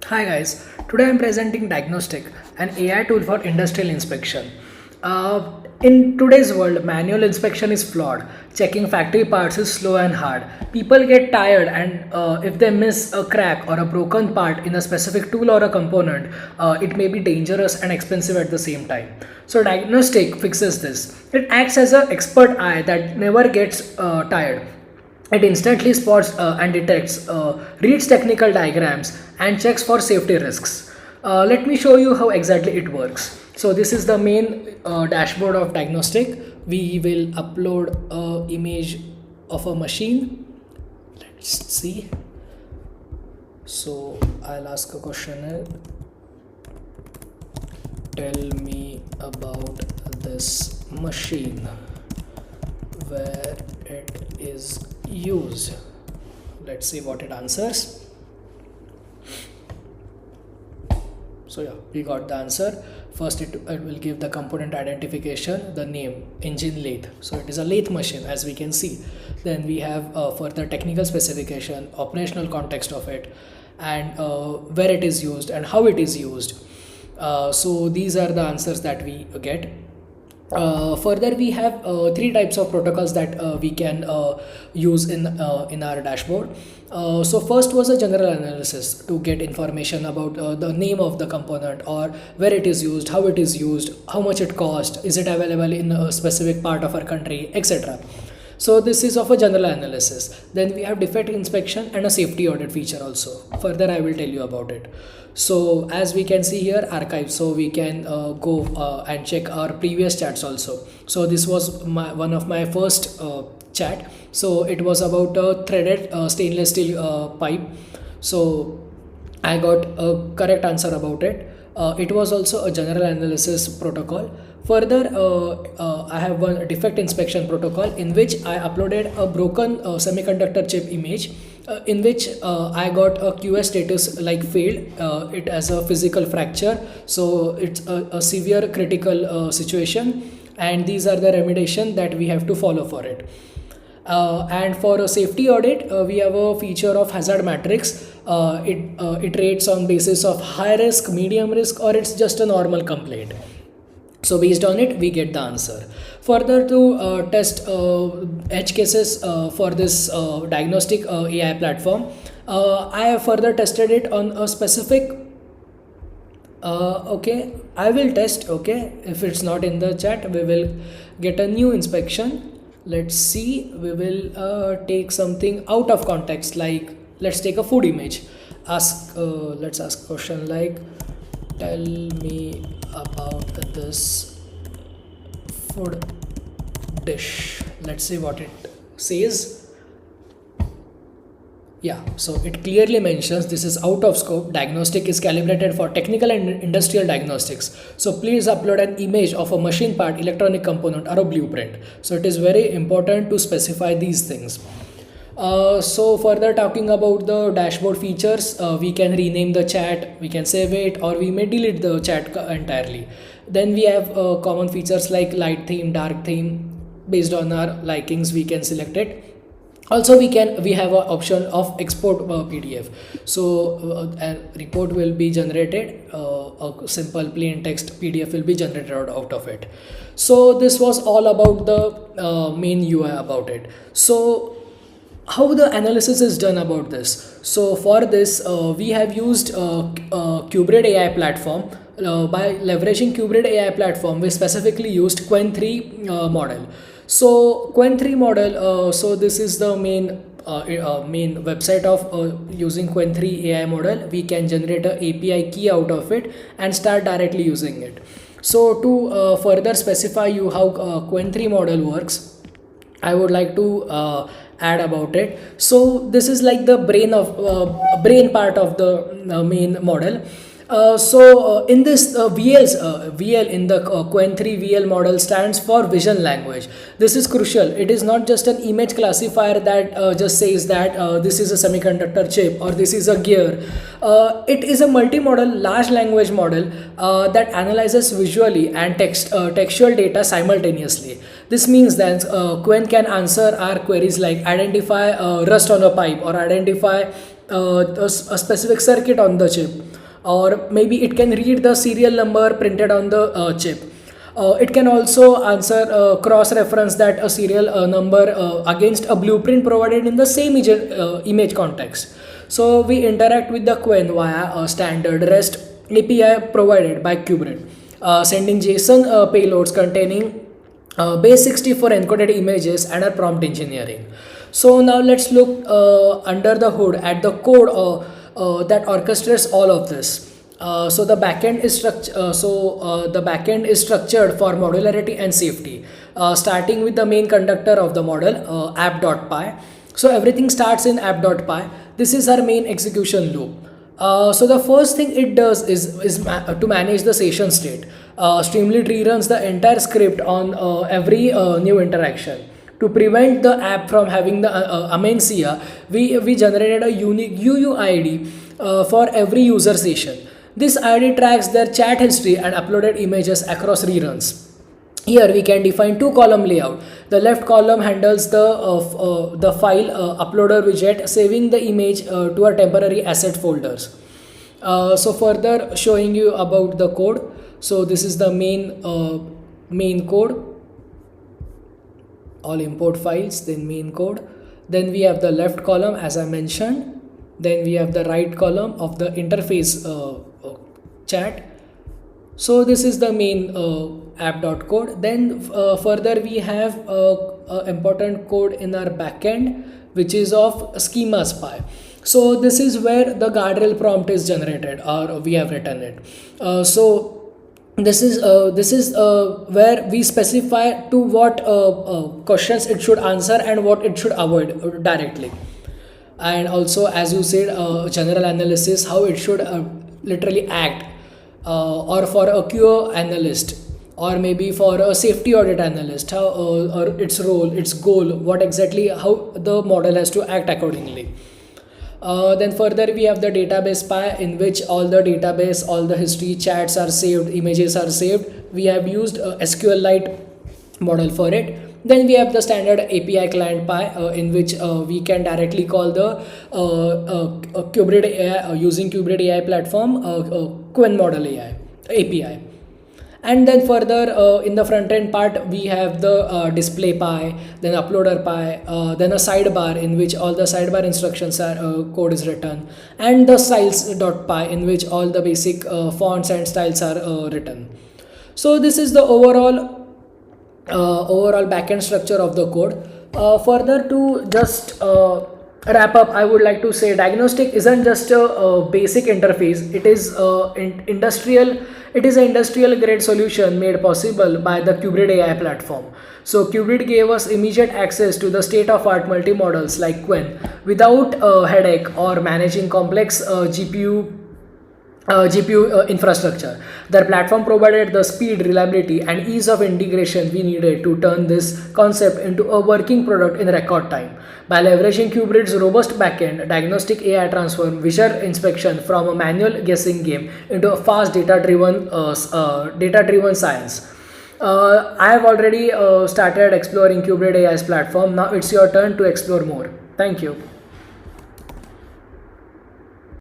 Hi guys, today I am presenting DiagnostiQ, an AI tool for industrial inspection. In today's world, manual inspection is flawed. Checking factory parts is slow and hard. People get tired, and if they miss a crack or a broken part in a specific tool or a component, it may be dangerous and expensive at the same time. So DiagnostiQ fixes this. It acts as an expert eye that never gets tired. It instantly spots and detects, reads technical diagrams, and checks for safety risks. Let me show you how exactly it works. So this is the main dashboard of DiagnostiQ. We will upload an image of a machine. Let's see. So I'll ask a question. Tell me about this machine, where it is used. Let's see what it answers. So yeah, we got the answer. First it will give the component identification, the name, engine lathe. So it is a lathe machine, as we can see. Then we have further technical specification, operational context of it, and where it is used and how it is used. So these are the answers that we get. Further, we have three types of protocols that we can use in our dashboard. So first was a general analysis to get information about the name of the component, or where it is used, how it is used, how much it cost, is it available in a specific part of our country, etc. So this is of a general analysis. Then we have defect inspection and a safety audit feature also. Further, I will tell you about it. So as we can see here, archive, so we can go and check our previous chats also. So this was one of my first chat. So it was about a threaded stainless steel pipe. So I got a correct answer about it. It was also a general analysis protocol. Further, I have one defect inspection protocol in which I uploaded a broken semiconductor chip image, in which I got a QS status like failed. It has a physical fracture, so it's a severe critical situation, and these are the remediation that we have to follow for it. And for a safety audit, we have a feature of hazard matrix. It rates on basis of high risk, medium risk, or it's just a normal complaint. So based on it, we get the answer. Further, to test edge cases for this DiagnostiQ AI platform, I have further tested it on a specific. Okay, I will test. Okay, if it's not in the chat, we will get a new inspection. Let's see. We will take something out of context, like let's take a food image. Let's ask a question like, tell me about this food dish. Let's see what it says. Yeah, so it clearly mentions this is out of scope. DiagnostiQ is calibrated for technical and industrial diagnostics. So please upload an image of a machine part, electronic component, or a blueprint. So it is very important to specify these things. So further, talking about the dashboard features, we can rename the chat, we can save it, or we may delete the chat entirely. Then we have common features like light theme, dark theme. Based on our likings, we can select it. Also, we have an option of export PDF. So a report will be generated, a simple plain text PDF will be generated out of it. So this was all about the main UI about it. So how the analysis is done about this? So for this, we have used Qubrid AI platform. By leveraging Qubrid AI platform, we specifically used Qwen3 model. So Qwen3 model, so this is the main website of using Qwen3 AI model. We can generate an API key out of it and start directly using it. So to further specify you how Qwen3 model works, I would like to add about it. So this is like the brain part of the main model. In this VL in the Qwen3-VL model stands for vision language. This is crucial. It is not just an image classifier that just says that this is a semiconductor chip or this is a gear. It is a multimodal large language model that analyzes visually and textual data simultaneously. This means that Qwen can answer our queries like identify rust on a pipe or identify a specific circuit on the chip, or maybe it can read the serial number printed on the chip. It can also answer cross-reference that a serial number against a blueprint provided in the same image context. So we interact with the Qwen via a standard REST API provided by Qubrid, sending JSON payloads containing base64 encoded images and a prompt engineering. So now let's look under the hood at the code that orchestrates all of this. So the backend is structured for modularity and safety, starting with the main conductor of the model, App.py. So everything starts in App.py. This is our main execution loop. So the first thing it does is to manage the session state. Streamlit reruns the entire script on every new interaction. To prevent the app from having the amencia, we generated a unique UUID for every user session. This ID tracks their chat history and uploaded images across reruns. Here we can define two-column layout. The left column handles the file uploader widget, saving the image to our temporary asset folders. So further showing you about the code. So this is the main code. All import files, then main code. Then we have the left column as I mentioned. Then we have the right column of the interface chat. So this is the main app.code. Then further we have important code in our backend, which is of Schemas.py. So this is where the guardrail prompt is generated, or we have written it. So this is where we specify to what questions it should answer and what it should avoid directly. And also, as you said, general analysis, how it should literally act, or for a QA analyst, or maybe for a safety audit analyst, how or its role, its goal, what exactly, how the model has to act accordingly. Then further we have the Database.py, in which all the database, all the history, chats are saved, images are saved. We have used SQLite model for it. Then we have the standard API client.py, in which we can directly call the Qubrid AI using Qubrid AI platform, Qwen model AI API. And then further in the front end part we have the display.py, then uploader.py, then a sidebar in which all the sidebar instructions are code is written, and the styles.py in which all the basic fonts and styles are written. So this is the overall backend structure of the code. Further to just wrap up, I would like to say DiagnostiQ isn't just a basic interface. It is It is an industrial grade solution made possible by the Qubrid AI platform. So Qubrid gave us immediate access to the state-of-art multimodals like Qwen without a headache or managing complex GPU infrastructure. Their platform provided the speed, reliability, and ease of integration we needed to turn this concept into a working product in record time. By leveraging Qubrid's robust backend, DiagnostiQ AI transformed visual inspection from a manual guessing game into a fast data-driven science. I have already started exploring Qubrid AI's platform. Now it's your turn to explore more. Thank you.